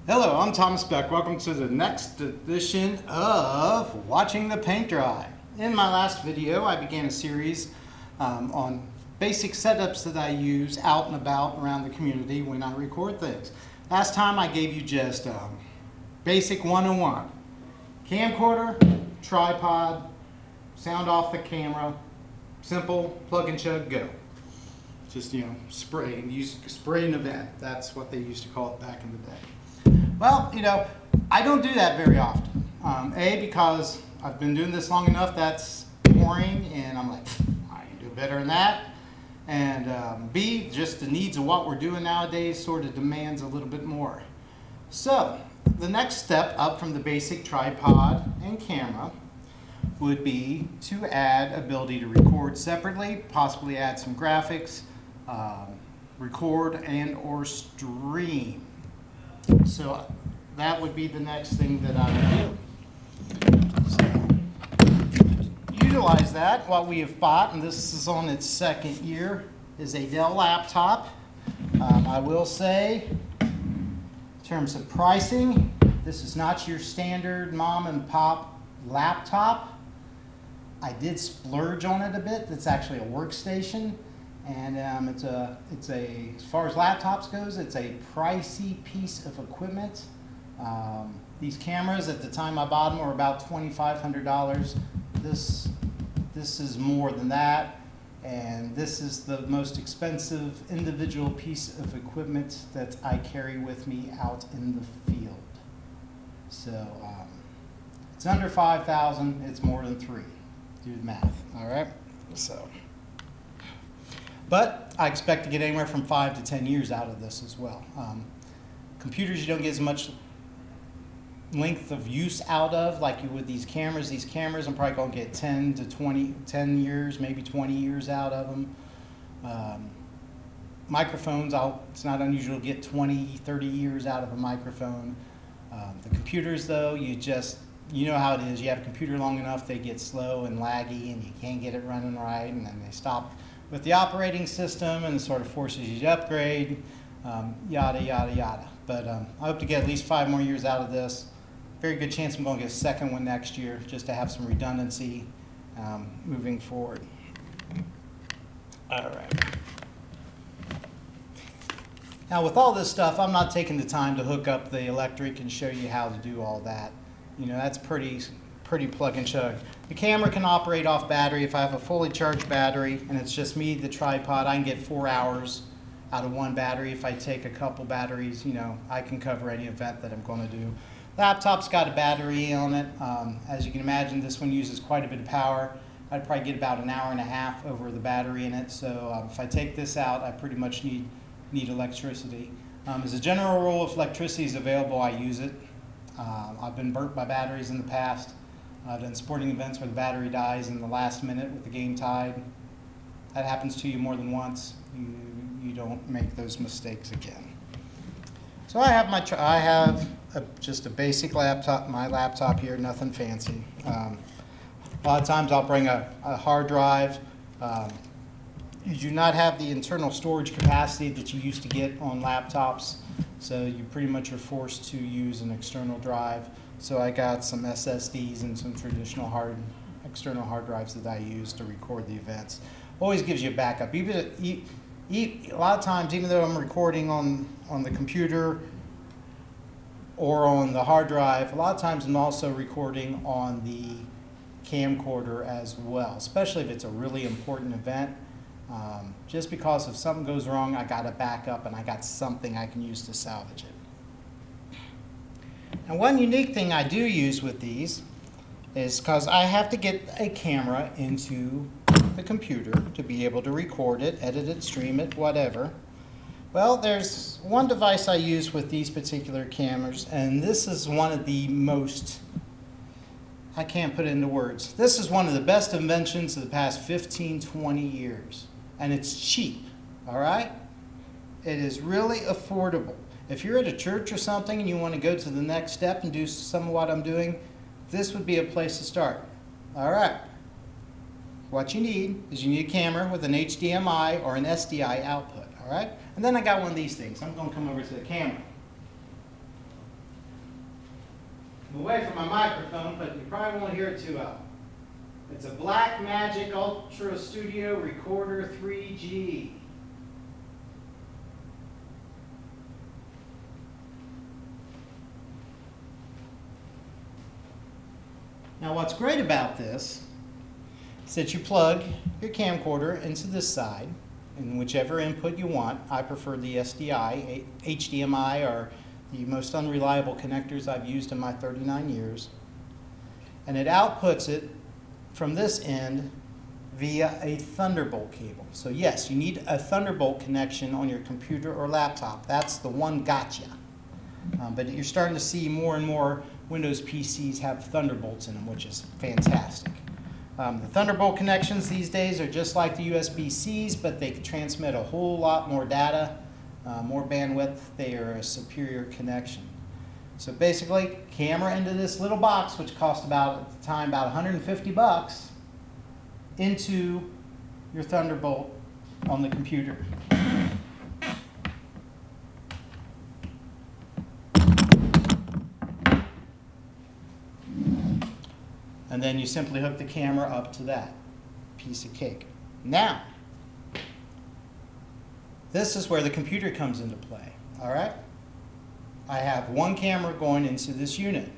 Hello, I'm Thomas Beck. Welcome to the next edition of Watching the Paint Dry. In my last video, I began a series on basic setups that I use out and about around the community when I record things. Last time I gave you just basic 101. Camcorder, tripod, sound off the camera, simple, plug and chug, go. Just, spray an event. That's what they used to call it back in the day. Well, I don't do that very often. A, because I've been doing this long enough, that's boring, and I'm like, I can do better than that. And B, just the needs of what we're doing nowadays sort of demands a little bit more. So, the next step up from the basic tripod and camera would be to add ability to record separately, possibly add some graphics, record and or stream. So that would be the next thing that I would do. So, utilize that. What we have bought, and this is on its second year, is a Dell laptop. I will say, in terms of pricing, this is not your standard mom and pop laptop. I did splurge on it a bit. It's actually a workstation. And it's a, as far as laptops goes, it's a pricey piece of equipment. These cameras, at the time I bought them, were about $2,500. This is more than that, and this is the most expensive individual piece of equipment that I carry with me out in the field. So it's under $5,000. It's more than $3,000. Do the math. All right. So. But I expect to get anywhere from 5 to 10 years out of this as well. Computers you don't get as much length of use out of like you would these cameras. These cameras I'm probably going to get 10 years, maybe 20 years out of them. Microphones, it's not unusual to get 20, 30 years out of a microphone. The computers though, you know how it is. You have a computer long enough, they get slow and laggy and you can't get it running right, and then they stop with the operating system, and it sort of forces you to upgrade, yada, yada, yada. But I hope to get at least 5 more years out of this. Very good chance I'm going to get a second one next year, just to have some redundancy moving forward. All right. Now with all this stuff, I'm not taking the time to hook up the electric and show you how to do all that. That's pretty plug and chug. The camera can operate off battery. If I have a fully charged battery and it's just me, the tripod, I can get 4 hours out of one battery. If I take a couple batteries, I can cover any event that I'm going to do. Laptop's got a battery on it. As you can imagine, this one uses quite a bit of power. I'd probably get about an hour and a half over the battery in it. So if I take this out, I pretty much need electricity. As a general rule, if electricity is available, I use it. I've been burnt by batteries in the past. I've done sporting events where the battery dies in the last minute with the game tied. That happens to you more than once. You don't make those mistakes again. So I have just a basic laptop, my laptop here, nothing fancy. A lot of times I'll bring a hard drive. You do not have the internal storage capacity that you used to get on laptops, so you pretty much are forced to use an external drive. So I got some SSDs and some traditional external hard drives that I use to record the events. Always gives you a backup. A lot of times, even though I'm recording on the computer or on the hard drive, a lot of times I'm also recording on the camcorder as well, especially if it's a really important event. Just because if something goes wrong, I got a backup and I got something I can use to salvage it. Now, one unique thing I do use with these is because I have to get a camera into the computer to be able to record it, edit it, stream it, whatever. Well, there's one device I use with these particular cameras, and this is one of the most, I can't put it into words. This is one of the best inventions of the past 15, 20 years. And it's cheap, all right? It is really affordable. If you're at a church or something and you want to go to the next step and do some of what I'm doing, this would be a place to start. All right. What you need is you need a camera with an HDMI or an SDI output, all right? And then I got one of these things. I'm going to come over to the camera. I'm away from my microphone, but you probably won't hear it too well. It's a Blackmagic Ultra Studio Recorder 3G. Now what's great about this is that you plug your camcorder into this side, and whichever input you want. I prefer the SDI. HDMI are the most unreliable connectors I've used in my 39 years. And it outputs it from this end via a Thunderbolt cable. So yes, you need a Thunderbolt connection on your computer or laptop. That's the one gotcha. But you're starting to see more and more Windows PCs have Thunderbolts in them, which is fantastic. The Thunderbolt connections these days are just like the USB-Cs, but they transmit a whole lot more data, more bandwidth. They are a superior connection. So basically, camera into this little box, which cost about, at the time, about 150 bucks, into your Thunderbolt on the computer. And then you simply hook the camera up to that piece of cake. Now, this is where the computer comes into play, all right? I have one camera going into this unit.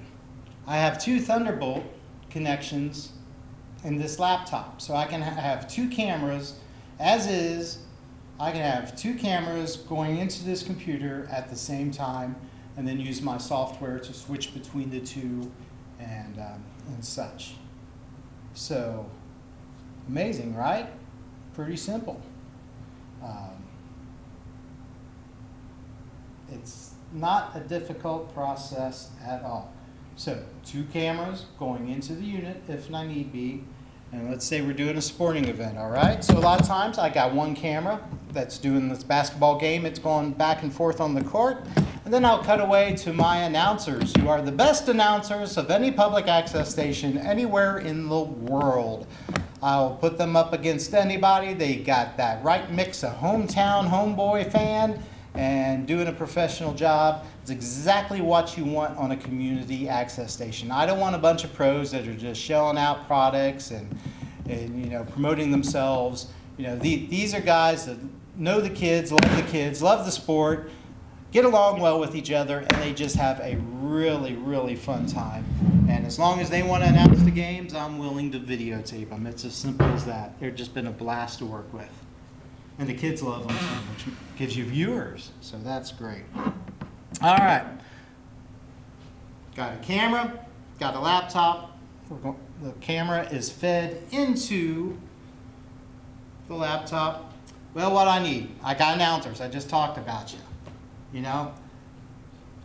I have two Thunderbolt connections in this laptop. So I can have two cameras, as is. I can have two cameras going into this computer at the same time, and then use my software to switch between the two and such. So, amazing, right? Pretty simple. It's not a difficult process at all. So, two cameras going into the unit if I need be, and let's say we're doing a sporting event, all right? So a lot of times I got one camera that's doing this basketball game. It's going back and forth on the court. And then I'll cut away to my announcers, who are the best announcers of any public access station anywhere in the world. I'll put them up against anybody. They got that right mix of hometown, homeboy fan, and doing a professional job. It's exactly what you want on a community access station. I don't want a bunch of pros that are just shelling out products and you know, promoting themselves. You know, these are guys that know the kids, love the sport, get along well with each other, and they just have a really, really fun time. And as long as they want to announce the games, I'm willing to videotape them. It's as simple as that. They've just been a blast to work with. And the kids love them too, which gives you viewers, so that's great. All right, got a camera, got a laptop. The camera is fed into the laptop. Well, what I need, I got announcers. I just talked about you. You know,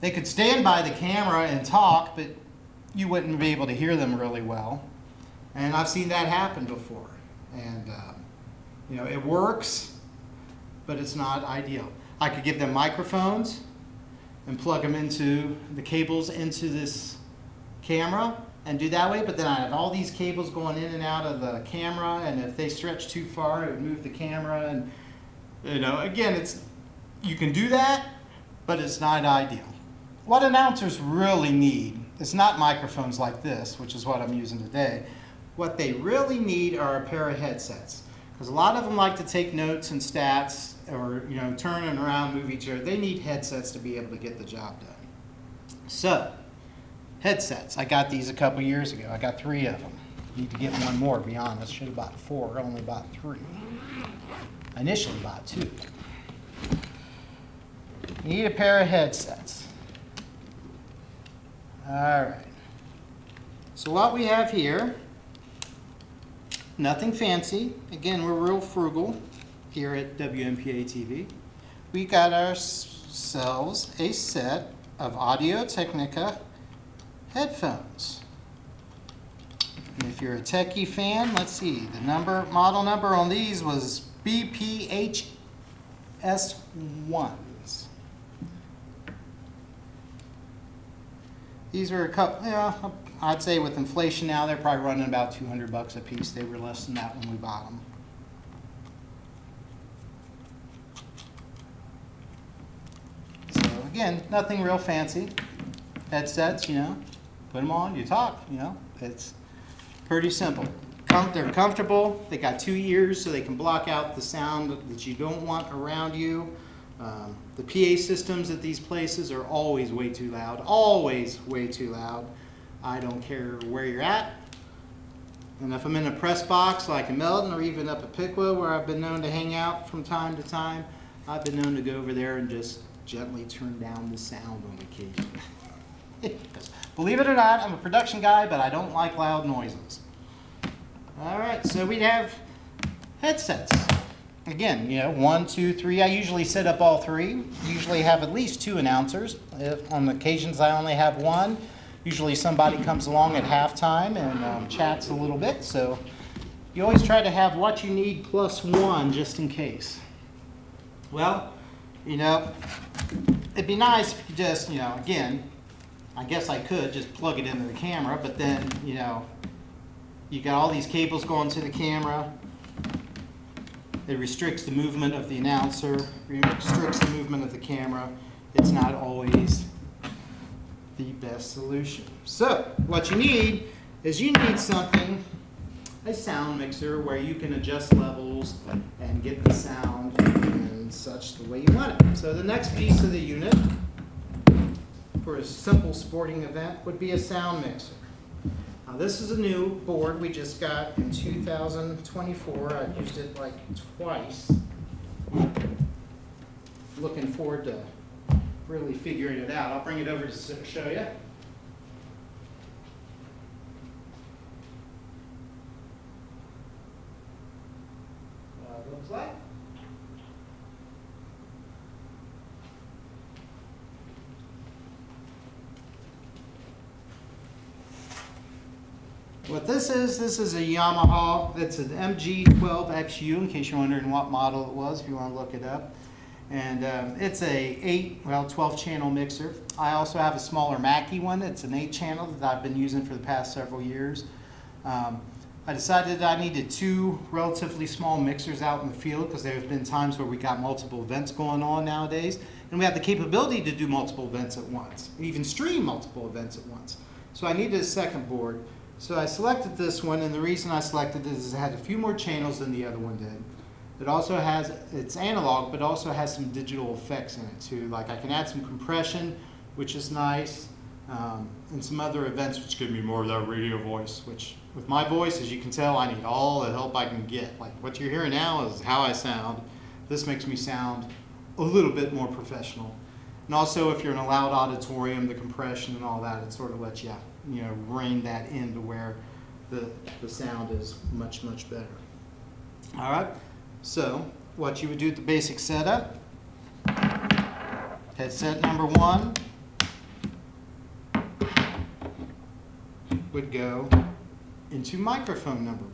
they could stand by the camera and talk, but you wouldn't be able to hear them really well. And I've seen that happen before. And you know, it works, but it's not ideal. I could give them microphones and plug them into the cables into this camera and do that way, but then I have all these cables going in and out of the camera, and if they stretch too far, it would move the camera. And you know, again, you can do that, but it's not ideal. What announcers really need is not microphones like this, which is what I'm using today. What they really need are a pair of headsets, because a lot of them like to take notes and stats, or you know, turn and around, move each other. They need headsets to be able to get the job done. So, headsets. I got these a couple years ago. I got 3 of them. Need to get one more, to be honest. Should have bought 4, only bought 3. I initially bought 2. You need a pair of headsets. All right. So what we have here, nothing fancy. Again, we're real frugal here at WMPA TV. We got ourselves a set of Audio-Technica headphones. And if you're a techie fan, let's see, the model number on these was BPHS1s. These were a couple, yeah, I'd say with inflation now, they're probably running about 200 bucks a piece. They were less than that when we bought them. So again, nothing real fancy. Headsets, you know. put them on, you talk, you know. It's pretty simple. They're comfortable. They got 2 ears so they can block out the sound that you don't want around you. The PA systems at these places are always way too loud, always way too loud. I don't care where you're at. And if I'm in a press box like in Melton or even up at Piqua where I've been known to hang out from time to time, I've been known to go over there and just gently turn down the sound on occasion. Believe it or not, I'm a production guy, but I don't like loud noises. All right, so we have headsets. Again, you know, 1, 2, 3. I usually set up all 3. Usually have at least 2 announcers. If on occasions I only have 1. Usually somebody comes along at halftime and chats a little bit. So you always try to have what you need plus 1 just in case. Well, you know, it'd be nice if you just, you know, again, I guess I could just plug it into the camera, but then, you know, you got all these cables going to the camera. It restricts the movement of the announcer, restricts the movement of the camera. It's not always the best solution. So what you need is you need something, a sound mixer where you can adjust levels and get the sound and such the way you want it. So the next piece of the unit for a simple sporting event would be a sound mixer. Now this is a new board we just got in 2024. I've used it like twice. Looking forward to really figuring it out. I'll bring it over to show you. Looks like. What this is a Yamaha. It's an MG12XU, in case you're wondering what model it was, if you want to look it up. And it's a 12 channel mixer. I also have a smaller Mackie one. It's an 8 channel that I've been using for the past several years. I decided that I needed 2 relatively small mixers out in the field because there have been times where we got multiple events going on nowadays. And we have the capability to do multiple events at once, even stream multiple events at once. So I needed a second board. So I selected this one, and the reason I selected it is it had a few more channels than the other one did. It also has, it's analog, but also has some digital effects in it too. Like I can add some compression, which is nice, and some other events which give me more of that radio voice, which with my voice, as you can tell, I need all the help I can get. Like what you're hearing now is how I sound. This makes me sound a little bit more professional. And also if you're in a loud auditorium, the compression and all that, it sort of lets you, you know, rein that in to where the sound is much, much better. All right, so what you would do at the basic setup, headset number 1 would go into microphone number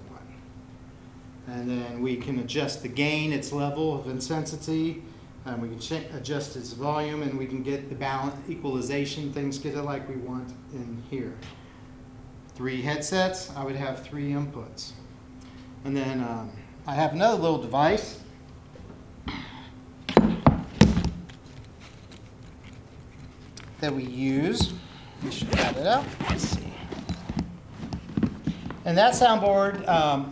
1. And then we can adjust the gain, its level of intensity, and we can adjust its volume, and we can get the balance, equalization, things get it like we want in here. 3 headsets, I would have 3 inputs. And then I have another little device. That we use. We should cut it up. Let's see. And that soundboard,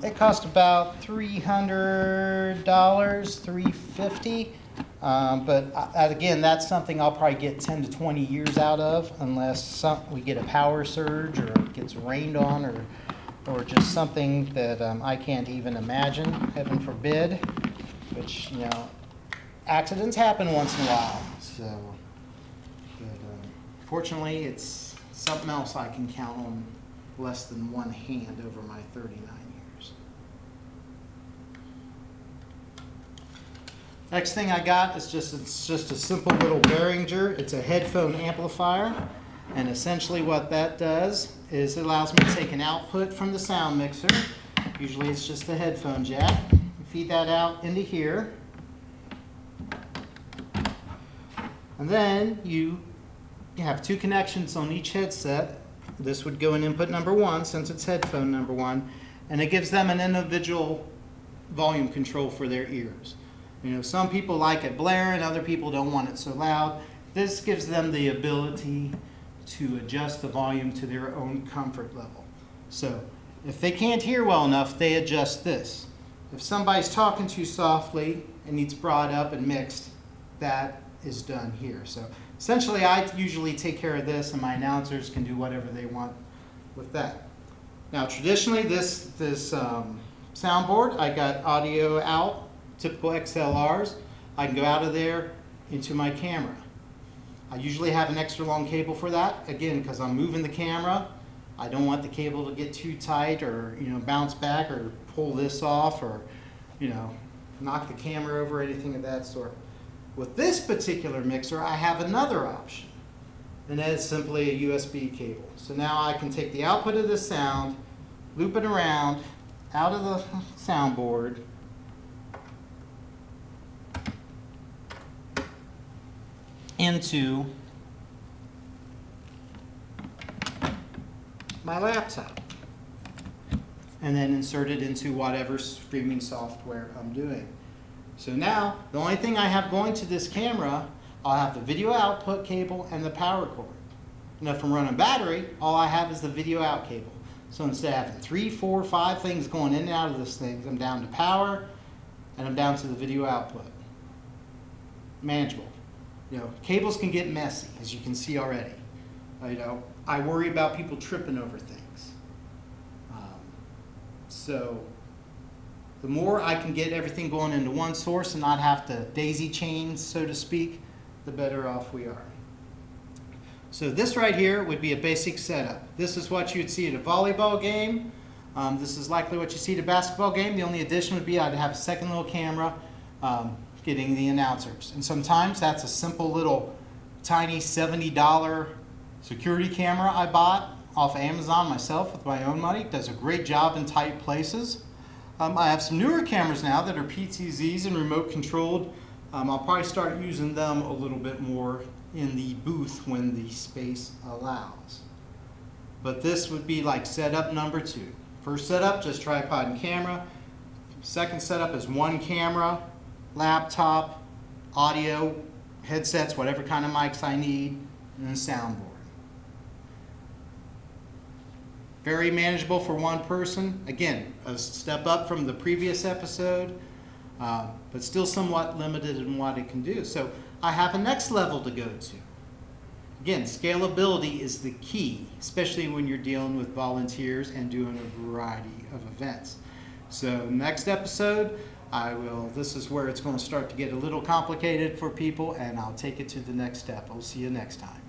it cost about $300, $350. But again, that's something I'll probably get 10 to 20 years out of, unless we get a power surge or it gets rained on, or just something that I can't even imagine, heaven forbid. Which, you know, accidents happen once in a while. So, but fortunately, it's something else I can count on less than one hand over my 39 years. Next thing I got is it's just a simple little Behringer. It's a headphone amplifier, and essentially what that does is it allows me to take an output from the sound mixer. Usually it's just a headphone jack. Feed that out into here, and then you have 2 connections on each headset. This would go in input number 1 since it's headphone number 1, and it gives them an individual volume control for their ears. You know, some people like it blaring, other people don't want it so loud. This gives them the ability to adjust the volume to their own comfort level. So if they can't hear well enough, they adjust this. If somebody's talking too softly and needs brought up and mixed, that is done here. So essentially, I usually take care of this, and my announcers can do whatever they want with that. Now, traditionally, this soundboard, I got audio out, typical XLRs. I can go out of there into my camera. I usually have an extra long cable for that, again, because I'm moving the camera. I don't want the cable to get too tight or, bounce back or pull this off or, knock the camera over or anything of that sort. With this particular mixer, I have another option, and that is simply a USB cable. So now I can take the output of this sound, loop it around out of the soundboard, into my laptop, and then insert it into whatever streaming software I'm doing. So now, the only thing I have going to this camera, I'll have the video output cable and the power cord. And if I'm running battery, all I have is the video out cable. So instead of having 3, 4, 5 things going in and out of this thing, I'm down to power, and I'm down to the video output. Manageable. Cables can get messy, as you can see already. I worry about people tripping over things. So the more I can get everything going into one source and not have to daisy chain, so to speak, the better off we are. So this right here would be a basic setup. This is what you'd see at a volleyball game. This is likely what you see at a basketball game. The only addition would be I'd have a second little camera getting the announcers. And sometimes that's a simple little tiny $70 security camera I bought off Amazon myself with my own money. It does a great job in tight places. I have some newer cameras now that are PTZs and remote controlled. I'll probably start using them a little bit more in the booth when the space allows. But this would be like setup number 2. First setup, just tripod and camera. Second setup is one camera, laptop, audio, headsets, whatever kind of mics I need, and then soundboard. Very manageable for one person. Again, a step up from the previous episode, but still somewhat limited in what it can do. So I have a next level to go to. Again, scalability is the key, especially when you're dealing with volunteers and doing a variety of events. So next episode, this is where it's going to start to get a little complicated for people, and I'll take it to the next step. I'll see you next time.